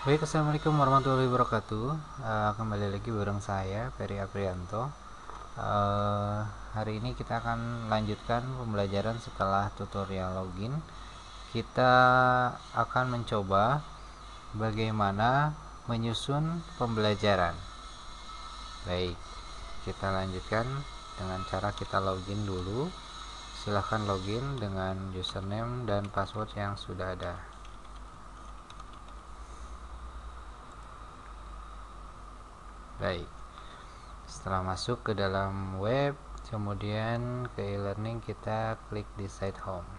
Baik, assalamualaikum warahmatullahi wabarakatuh. Kembali lagi bareng saya Ferry Aprianto. Hari ini kita akan lanjutkan pembelajaran setelah tutorial login. Kita akan mencoba bagaimana menyusun pembelajaran. Baik, kita lanjutkan dengan cara kita login dulu. Silahkan login dengan username dan password yang sudah ada. Baik, setelah masuk ke dalam web, kemudian ke e-learning, kita klik di site home.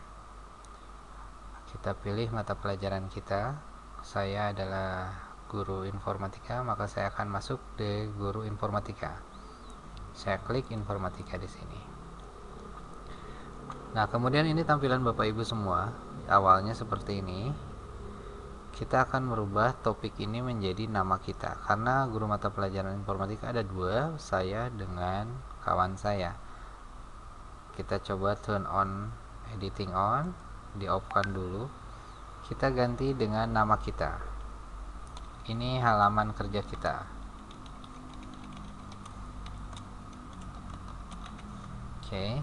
Kita pilih mata pelajaran kita. Saya adalah guru informatika, maka saya akan masuk di guru informatika. Saya klik informatika di sini. Nah, kemudian ini tampilan Bapak Ibu semua. Awalnya seperti ini. Kita akan merubah topik ini menjadi nama kita, karena guru mata pelajaran informatika ada dua, saya dengan kawan saya. Kita coba turn on editing on, di off kan dulu. Kita ganti dengan nama kita. Ini halaman kerja kita. Oke.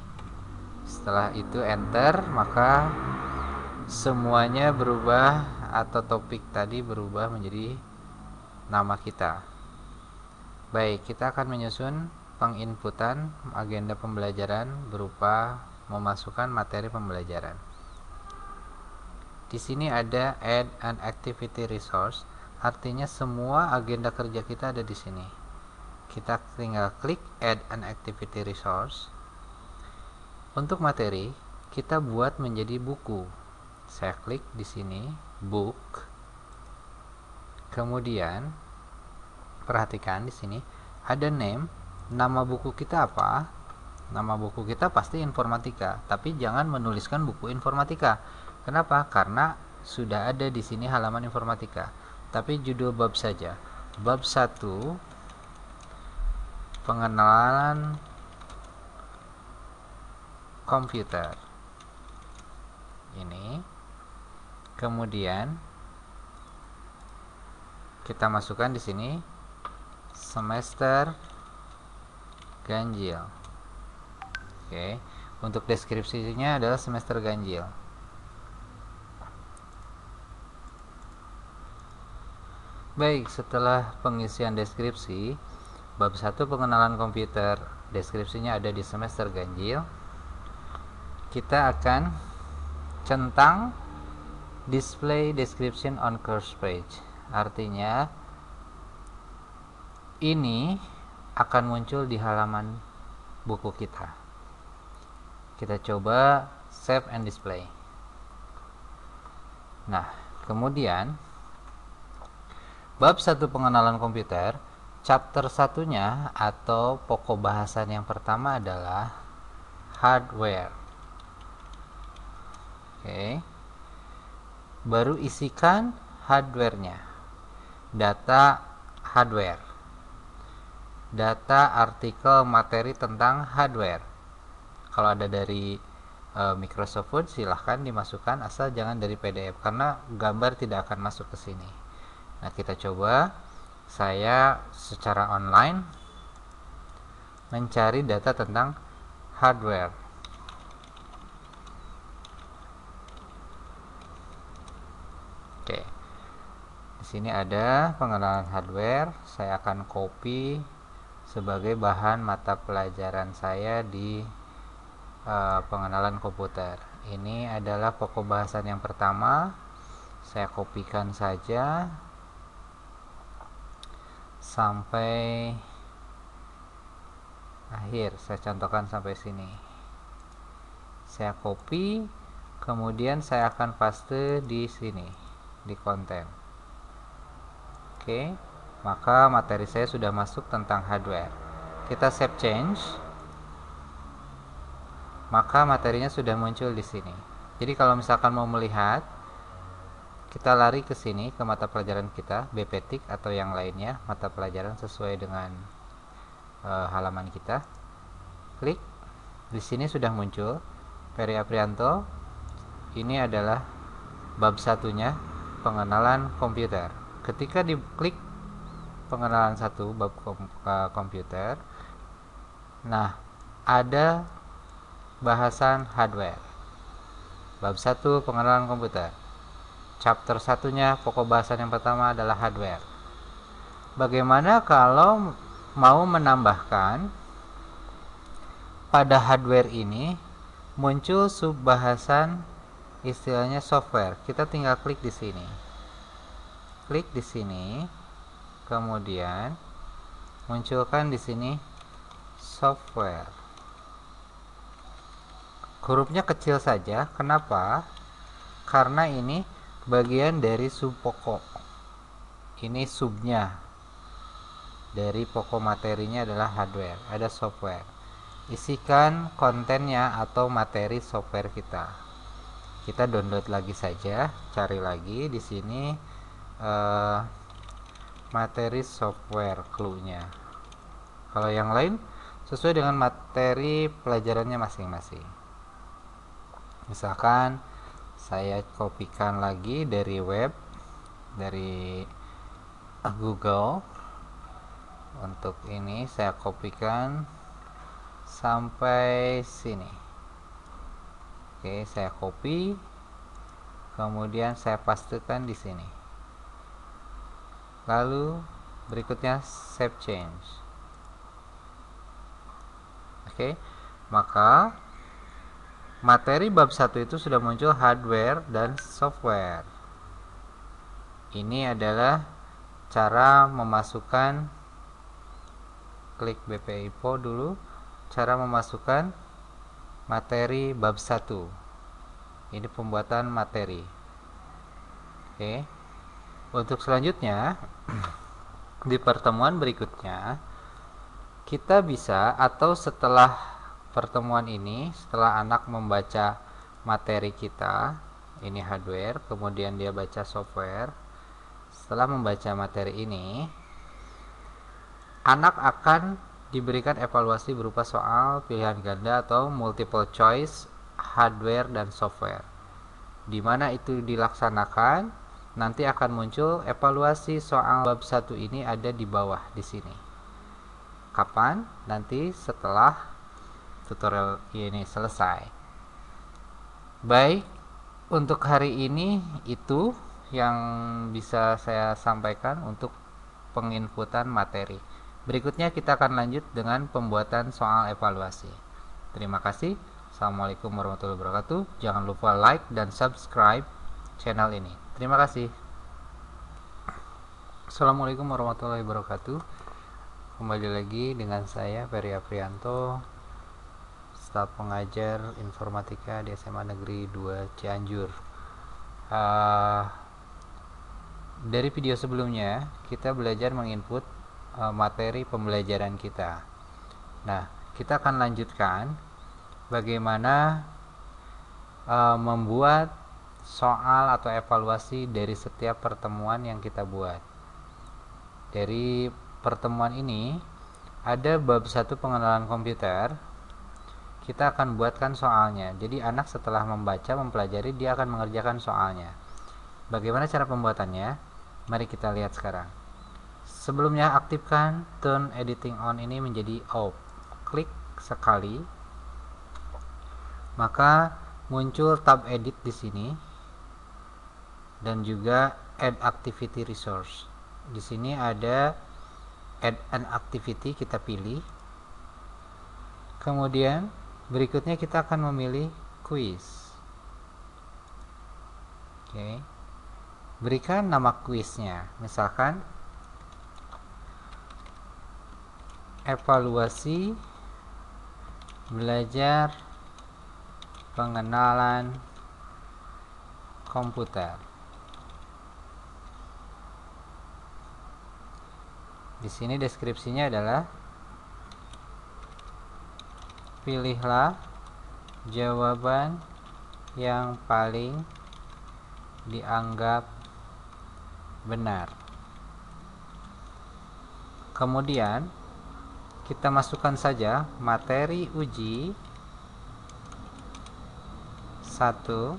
Setelah itu enter, maka semuanya berubah, atau topik tadi berubah menjadi nama kita. Baik, kita akan menyusun penginputan agenda pembelajaran berupa memasukkan materi pembelajaran. Di sini ada add an activity resource, artinya semua agenda kerja kita ada di sini. Kita tinggal klik add an activity resource. Untuk materi, kita buat menjadi buku. Saya klik di sini, book. Kemudian perhatikan di sini ada name. Nama buku kita apa? Nama buku kita pasti informatika, tapi jangan menuliskan buku informatika. Kenapa? Karena sudah ada di sini halaman informatika. Tapi judul bab saja. Bab 1, pengenalan komputer. Ini. Kemudian kita masukkan di sini semester ganjil. Oke, untuk deskripsinya adalah semester ganjil. Baik, setelah pengisian deskripsi bab 1 pengenalan komputer, deskripsinya ada di semester ganjil. Kita akan centang display description on course page. Artinya ini akan muncul di halaman buku kita. Kita coba save and display. Nah, kemudian bab 1 pengenalan komputer, chapter 1-nya atau pokok bahasan yang pertama adalah hardware. Oke. Baru isikan hardware-nya. Data hardware. Data artikel materi tentang hardware. Kalau ada dari Microsoft Word silahkan dimasukkan, asal jangan dari PDF karena gambar tidak akan masuk ke sini. Nah, kita coba. Saya secara online mencari data tentang hardware. Oke. Di sini ada pengenalan hardware. Saya akan copy sebagai bahan mata pelajaran saya di pengenalan komputer. Ini adalah pokok bahasan yang pertama. Saya kopikan saja sampai akhir. Saya contohkan sampai sini. Saya copy, kemudian saya akan paste di sini, di konten. Oke, maka materi saya sudah masuk tentang hardware. Kita save change, maka materinya sudah muncul di sini. Jadi kalau misalkan mau melihat, kita lari ke sini, ke mata pelajaran kita, BPTIK atau yang lainnya, mata pelajaran sesuai dengan halaman kita. Klik, di sini sudah muncul Ferry Aprianto. Ini adalah bab 1-nya, pengenalan komputer. ketika diklik pengenalan 1 bab komputer, nah ada bahasan hardware. Bab 1 pengenalan komputer. Chapter 1-nya pokok bahasan yang pertama adalah hardware. Bagaimana kalau mau menambahkan pada hardware ini muncul subbahasan istilahnya software? Kita tinggal klik di sini. Klik di sini, kemudian munculkan di sini software. Hurufnya kecil saja. Kenapa? Karena ini bagian dari sub pokok. Ini subnya. Dari pokok materinya adalah hardware. Ada software. Isikan kontennya atau materi software kita. Kita download lagi saja. Cari lagi di sini materi software clue-nya. Kalau yang lain sesuai dengan materi pelajarannya masing-masing. Misalkan saya kopikan lagi dari web, dari Google. Untuk ini saya kopikan sampai sini. Oke, saya copy, kemudian saya pastekan di sini. Lalu berikutnya save change. Oke, maka materi bab 1 itu sudah muncul hardware dan software. Ini adalah cara memasukkan, klik BP Info dulu, cara memasukkan materi bab 1. Ini pembuatan materi. Oke. Untuk selanjutnya di pertemuan berikutnya kita bisa, atau setelah pertemuan ini, setelah anak membaca materi kita, ini hardware, kemudian dia baca software. Setelah membaca materi ini, anak akan diberikan evaluasi berupa soal pilihan ganda atau multiple choice hardware dan software. Di mana itu dilaksanakan, nanti akan muncul evaluasi soal bab 1 ini ada di bawah di sini. Kapan? Nanti setelah tutorial ini selesai. Baik, untuk hari ini itu yang bisa saya sampaikan untuk penginputan materi. Berikutnya kita akan lanjut dengan pembuatan soal evaluasi. Terima kasih. Assalamualaikum warahmatullahi wabarakatuh. Jangan lupa like dan subscribe channel ini. Terima kasih. Assalamualaikum warahmatullahi wabarakatuh. Kembali lagi dengan saya Ferry Aprianto, staf pengajar informatika di SMA Negeri 2 Cianjur. Dari video sebelumnya kita belajar menginput materi pembelajaran kita. Nah, kita akan lanjutkan bagaimana membuat soal atau evaluasi dari setiap pertemuan yang kita buat. Dari pertemuan ini ada bab 1 pengenalan komputer. Kita akan buatkan soalnya. Jadi anak setelah membaca, mempelajari, dia akan mengerjakan soalnya. Bagaimana cara pembuatannya? Mari kita lihat sekarang. Sebelumnya aktifkan turn editing on ini menjadi off. Klik sekali, maka muncul tab edit di sini dan juga add activity resource. Di sini ada add an activity, kita pilih. Kemudian berikutnya kita akan memilih quiz. Oke. Berikan nama kuisnya. Misalkan evaluasi belajar pengenalan komputer. Di sini deskripsinya adalah pilihlah jawaban yang paling dianggap benar. Kemudian kita masukkan saja materi uji 1,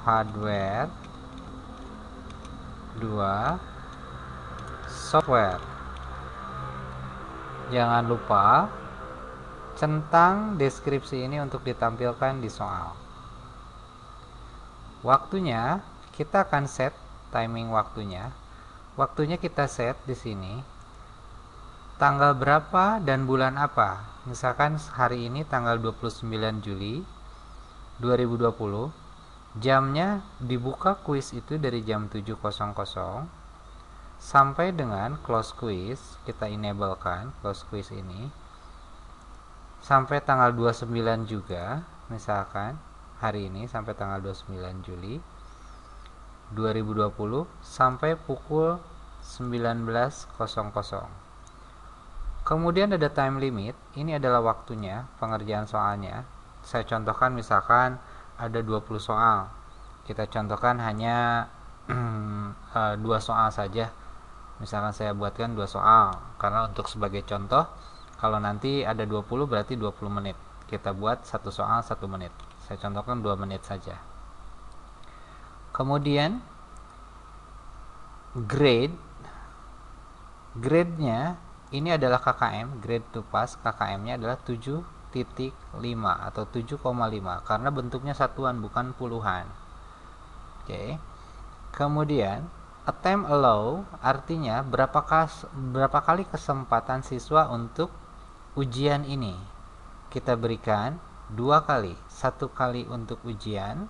hardware 2, software. Jangan lupa centang deskripsi ini untuk ditampilkan di soal. Waktunya kita akan set timing waktunya. Waktunya kita set di sini. Tanggal berapa dan bulan apa? Misalkan hari ini tanggal 29 Juli 2020. Jamnya dibuka kuis itu dari jam 7.00 sampai dengan close quiz. Kita enablekan close quiz ini sampai tanggal 29 juga, misalkan hari ini sampai tanggal 29 Juli 2020 sampai pukul 19.00. Kemudian ada time limit. Ini adalah waktunya pengerjaan soalnya. Saya contohkan misalkan ada 20 soal. Kita contohkan hanya 2 soal saja. Misalkan saya buatkan 2 soal, karena untuk sebagai contoh, kalau nanti ada 20 berarti 20 menit. Kita buat 1 soal 1 menit. Saya contohkan 2 menit saja. Kemudian grade-nya ini adalah KKM, grade to pass, KKM-nya adalah 7.5 atau 7,5 karena bentuknya satuan bukan puluhan. Oke. Kemudian attempt allow artinya berapa kali kesempatan siswa untuk ujian ini. Kita berikan 2 kali, 1 kali untuk ujian.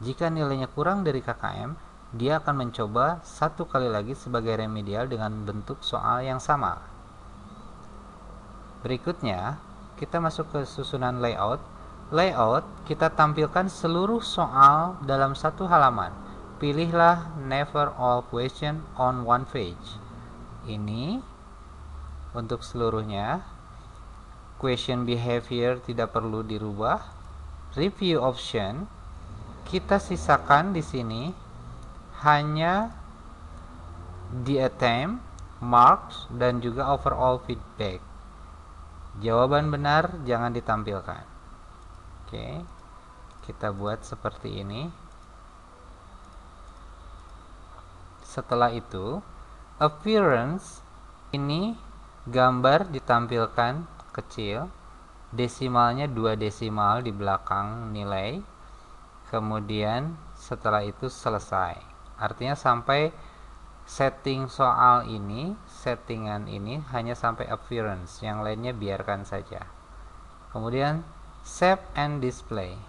Jika nilainya kurang dari KKM, dia akan mencoba 1 kali lagi sebagai remedial dengan bentuk soal yang sama. Berikutnya, kita masuk ke susunan layout. Layout, kita tampilkan seluruh soal dalam 1 halaman. Pilihlah never all question on one page. Ini untuk seluruhnya. Question behavior tidak perlu dirubah. Review option kita sisakan di sini hanya the attempt, marks, dan juga overall feedback. Jawaban benar jangan ditampilkan. Oke, kita buat seperti ini. Setelah itu, appearance ini gambar ditampilkan kecil, desimalnya 2 desimal di belakang nilai. Kemudian setelah itu selesai. Artinya sampai setting soal ini, settingan ini hanya sampai appearance, yang lainnya biarkan saja. Kemudian save and display.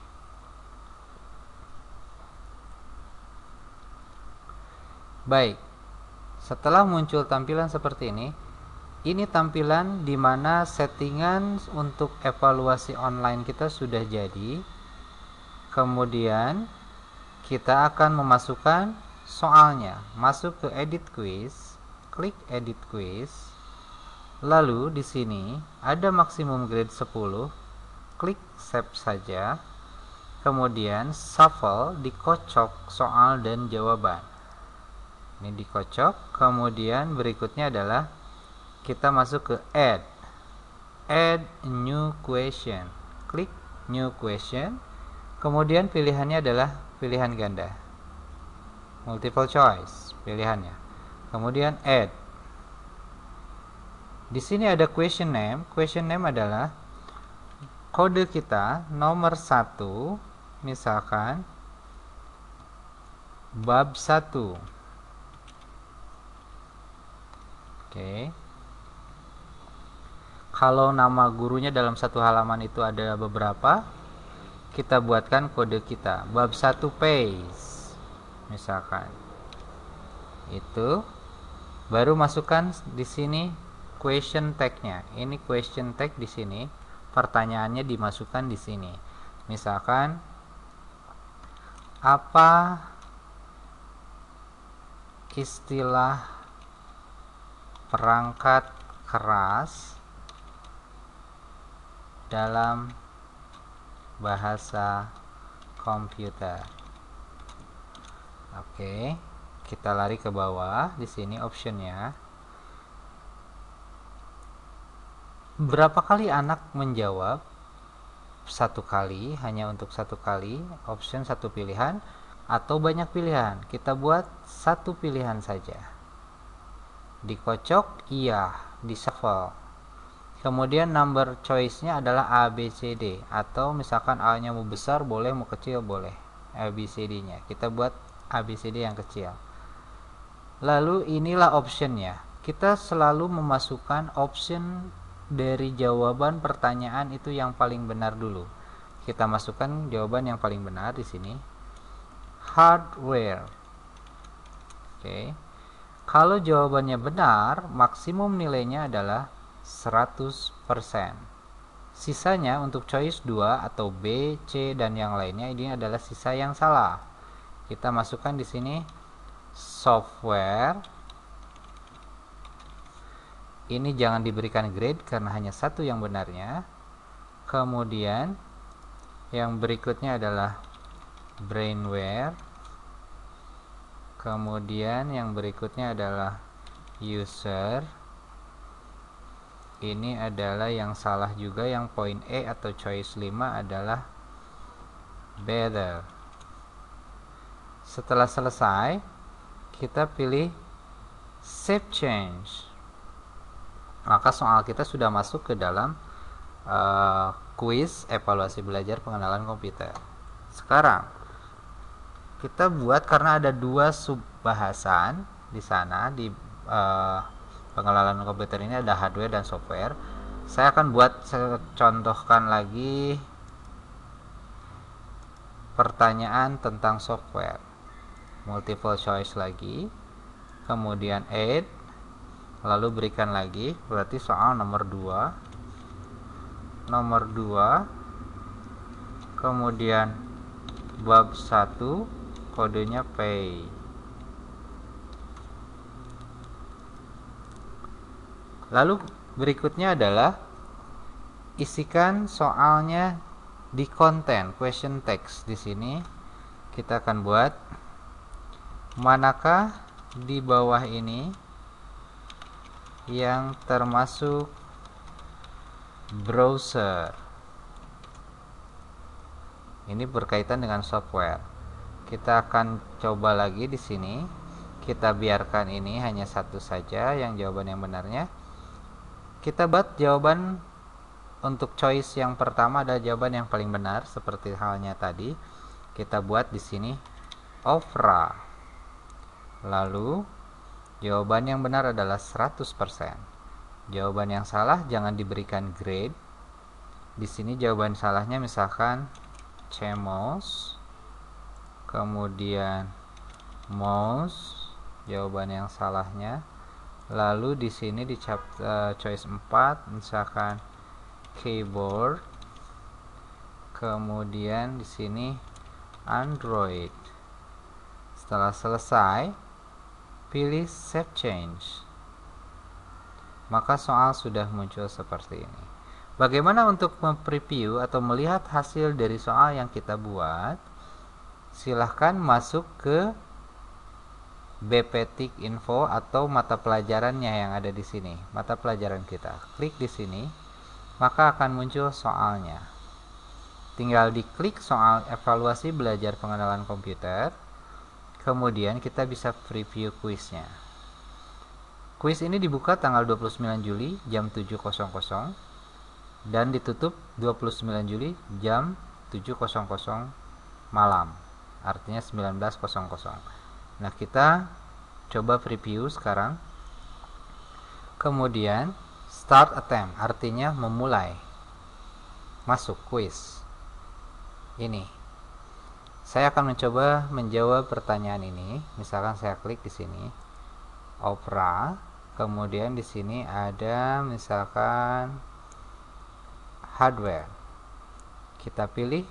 Baik, setelah muncul tampilan seperti ini tampilan di mana settingan untuk evaluasi online kita sudah jadi. Kemudian kita akan memasukkan soalnya. Masuk ke edit quiz, klik edit quiz. Lalu di sini ada maksimum grade 10. Klik save saja. Kemudian shuffle, dikocok soal dan jawaban. Ini dikocok. Kemudian berikutnya adalah kita masuk ke add new question. Klik new question. Kemudian pilihannya adalah pilihan ganda, multiple choice pilihannya. Kemudian add. Di sini ada question name. Question name adalah kode kita nomor 1, misalkan bab 1. Oke. Kalau nama gurunya dalam 1 halaman itu ada beberapa, kita buatkan kode kita bab 1 pace, misalkan. Itu baru masukkan di sini question tag-nya. Ini question tag di sini, pertanyaannya dimasukkan di sini. Misalkan apa istilah perangkat keras dalam bahasa komputer. Oke, kita lari ke bawah. Di sini optionnya berapa kali anak menjawab? 1 kali, hanya untuk 1 kali. Option 1 pilihan atau banyak pilihan. Kita buat 1 pilihan saja. Dikocok? Iya. Di shuffle. Kemudian number choice-nya adalah A, B, C, D. Atau misalkan A-nya mau besar boleh, mau kecil boleh. A, B, C, D-nya. Kita buat A, B, C, D yang kecil. Lalu inilah option-nya. Kita selalu memasukkan option dari jawaban pertanyaan itu yang paling benar dulu. Kita masukkan jawaban yang paling benar di sini. Hardware. Oke. Kalau jawabannya benar, maksimum nilainya adalah 100%. Sisanya untuk choice 2 atau B, C dan yang lainnya ini adalah sisa yang salah. Kita masukkan di sini software. Ini jangan diberikan grade karena hanya satu yang benarnya. Kemudian yang berikutnya adalah brainware. Kemudian yang berikutnya adalah user. Ini adalah yang salah juga, yang poin E atau choice 5 adalah better. Setelah selesai, kita pilih save change. Maka soal kita sudah masuk ke dalam kuis evaluasi belajar pengenalan komputer. Sekarang kita buat, karena ada 2 subbahasan di sana di pengenalan komputer ini, ada hardware dan software. Saya akan buat, contohkan lagi pertanyaan tentang software. Multiple choice lagi, kemudian add, lalu berikan lagi, berarti soal nomor 2, kemudian bab 1, kodenya pay. Lalu berikutnya adalah isikan soalnya di konten question text. Di sini kita akan buat, manakah di bawah ini yang termasuk browser? Ini berkaitan dengan software. Kita akan coba lagi di sini. Kita biarkan ini hanya satu saja yang jawaban yang benarnya. Kita buat jawaban untuk choice yang pertama adalah jawaban yang paling benar seperti halnya tadi. Kita buat di sini Opera. Lalu jawaban yang benar adalah 100%. Jawaban yang salah jangan diberikan grade. Di sini jawaban salahnya misalkan CMOS, kemudian mouse, jawaban yang salahnya. Lalu di sini di choice 4 misalkan keyboard, kemudian di sini Android. Setelah selesai, pilih save change. Maka soal sudah muncul seperti ini. Bagaimana untuk preview atau melihat hasil dari soal yang kita buat? Silahkan masuk ke BPTIK Info atau mata pelajarannya yang ada di sini. Mata pelajaran kita. Klik di sini, maka akan muncul soalnya. Tinggal diklik soal evaluasi belajar pengenalan komputer. Kemudian kita bisa preview kuisnya. Kuis ini dibuka tanggal 29 Juli jam 7.00 dan ditutup 29 Juli jam 7.00 malam. Artinya 19.00. Nah, kita coba preview sekarang. Kemudian start attempt, artinya memulai masuk kuis. Ini. Saya akan mencoba menjawab pertanyaan ini. Misalkan saya klik di sini Opera, kemudian di sini ada misalkan hardware. Kita pilih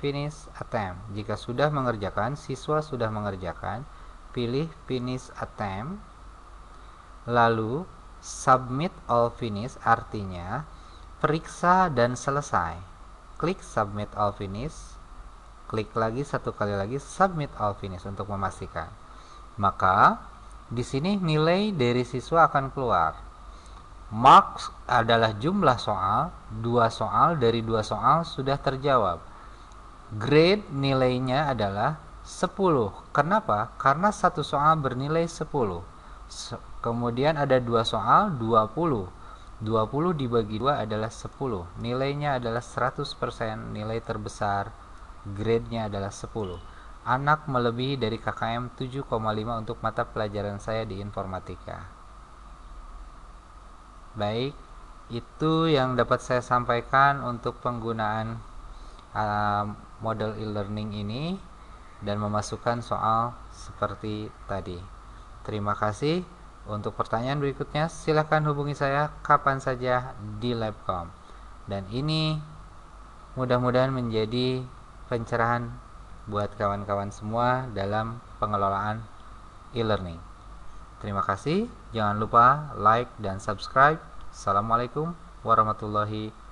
finish attempt. Jika sudah mengerjakan, siswa sudah mengerjakan, pilih finish attempt. Lalu submit all finish, artinya periksa dan selesai. Klik submit all finish. Klik lagi satu kali lagi submit all finish untuk memastikan. Maka di sini nilai dari siswa akan keluar. Marks adalah jumlah soal, 2 soal dari 2 soal sudah terjawab. Grade nilainya adalah 10. Kenapa? Karena satu soal bernilai 10. Kemudian ada 2 soal 20. 20 dibagi 2 adalah 10. Nilainya adalah 100%, nilai terbesar, grade-nya adalah 10. Anak melebihi dari KKM 7,5 untuk mata pelajaran saya di informatika. Baik, itu yang dapat saya sampaikan untuk penggunaan model e-learning ini dan memasukkan soal seperti tadi. Terima kasih. Untuk pertanyaan berikutnya silakan hubungi saya kapan saja di Labcom. Dan ini mudah-mudahan menjadi pencerahan buat kawan-kawan semua dalam pengelolaan e-learning. Terima kasih. Jangan lupa like dan subscribe. Assalamualaikum warahmatullahi wabarakatuh.